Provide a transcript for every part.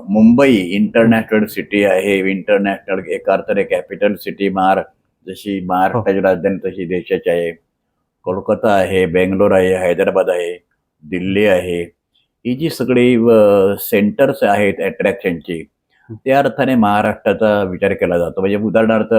Mumbai international city आहे. International एका अर्थाने कॅपिटल सिटी जशी हो. महाराष्ट्राची राजधानी तशी देशाची आहे. कोलकाता आहे, बेंगलोर आहे, हैदराबाद आहे, दिल्ली आहे. ही जी सगळी सेंटर्स आहेत अट्रॅक्शनची, हं. त्या अर्थाने महाराष्ट्राचा विचार केला जातो. म्हणजे उदाहरणार्थ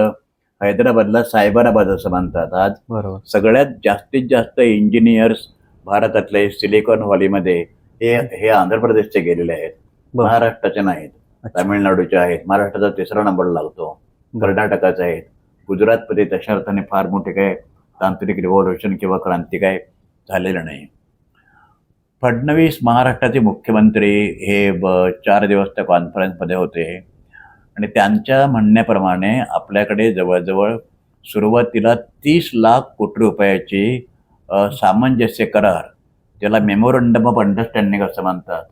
हैदराबादला सायबराबाद असं म्हणतात. आज बरोबर. सगळ्यात जास्तीत जास्त इंजिनियर्स भारतातले सिलिकॉन व्हॅलीमध्ये हे हे आंध्र प्रदेशचे गेलेले आहेत. बरं. महाराष्ट्राचे नाहीत. अच्छा. तामिळनाडूचे आहेत. महाराष्ट्राचा 3रा नंबर लागतो. कर्नाटकाचे आहेत. गुजरातमध्ये तशा अर्थाने फार मोठे काय तांत्रिक रिव्हॉल्युशन किंवा क्रांती काय झालेलं नाही. फडणवीस महाराष्ट्राचे मुख्यमंत्री हे 4 दिवस त्या कॉन्फरन्समध्ये होते आणि त्यांच्या म्हणण्याप्रमाणे आपल्याकडे जवळजवळ सुरुवातीला 30 लाख कोटी रुपयाची सामंजस्य करार, त्याला मेमोरंडम ऑफ अंडरस्टँडिंग असं म्हणतात.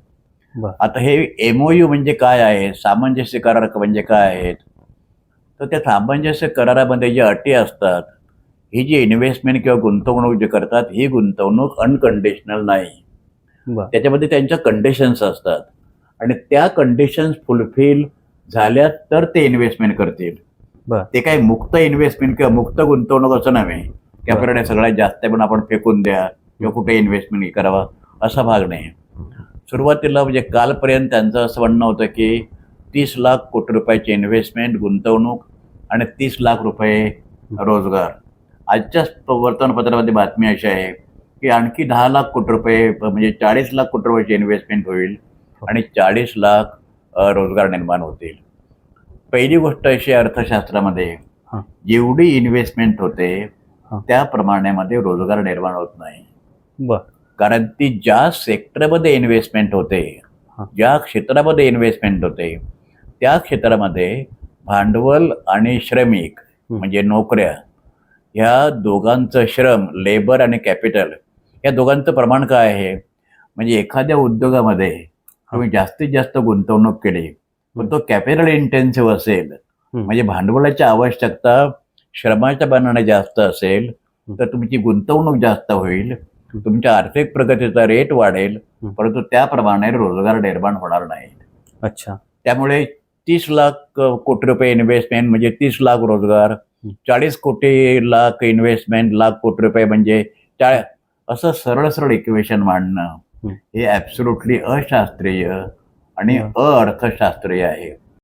बरं. आता हे एमओयू म्हणजे काय आहे, सामंजस्य करार म्हणजे काय आहेत, तर त्या सामंजस्य करारामध्ये जे अटी असतात, ही जी इन्व्हेस्टमेंट किंवा गुंतवणूक जे करतात, ही गुंतवणूक अनकंडिशनल नाही. बरं. त्याच्यामध्ये त्यांच्या कंडिशन्स असतात आणि त्या कंडिशन्स फुलफिल झाल्या तर ते इन्व्हेस्टमेंट करतील. बरं. ते काही मुक्त इन्व्हेस्टमेंट किंवा मुक्त गुंतवणूक असं नव्हे की आपल्याकडे सगळ्यात जास्त पण आपण फेकून द्या किंवा कुठे इन्व्हेस्टमेंट करावा, असा भाग नाही. सुरुवातीला म्हणजे कालपर्यंत त्यांचं असं म्हणणं होतं की 30 लाख कोटी रुपयाची इन्व्हेस्टमेंट, गुंतवणूक आणि 30 लाख रुपये रोजगार. आजच्या वर्तमानपत्रामध्ये बातमी अशी आहे की आणखी 10 लाख कोटी रुपये म्हणजे 40 लाख कोटी रुपयाची इन्व्हेस्टमेंट होईल आणि 40 लाख रोजगार निर्माण होतील. पहिली गोष्ट अशी अर्थशास्त्रामध्ये, हां. जेवढी इन्व्हेस्टमेंट होते हां. त्या प्रमाणामध्ये रोजगार निर्माण होत नाही. बरं. कारण ती ज्या सेक्टरमध्ये इन्व्हेस्टमेंट होते, हां. ज्या क्षेत्रामध्ये इन्व्हेस्टमेंट होते, त्या क्षेत्रामध्ये भांडवल आणि श्रमिक म्हणजे नोकऱ्या, ह्या दोघांचं श्रम, लेबर आणि कॅपिटल, या दोघांचं प्रमाण काय आहे. म्हणजे एखाद्या उद्योगामध्ये तुम्ही जास्तीत जास्त गुंतवणूक केली पण तो कॅपिटल इंटेन्सिव्ह असेल, म्हणजे भांडवलाची आवश्यकता श्रमाच्या मानाने जास्त असेल, तर तुमची गुंतवणूक जास्त होईल, तुमच्या आर्थिक प्रगतीचा रेट वाढेल, परंतु त्याप्रमाणे रोजगार निर्माण होणार नाही. अच्छा. त्यामुळे 30 लाख कोटी रुपये इन्व्हेस्टमेंट म्हणजे 30 लाख रोजगार, 40 कोटी लाख इन्व्हेस्टमेंट, लाख कोटी रुपये म्हणजे असं सरळ सरळ इक्वेशन मांडणं हे ॲब्सोल्युटली अशास्त्रीय आणि अर्थशास्त्रीय आहे.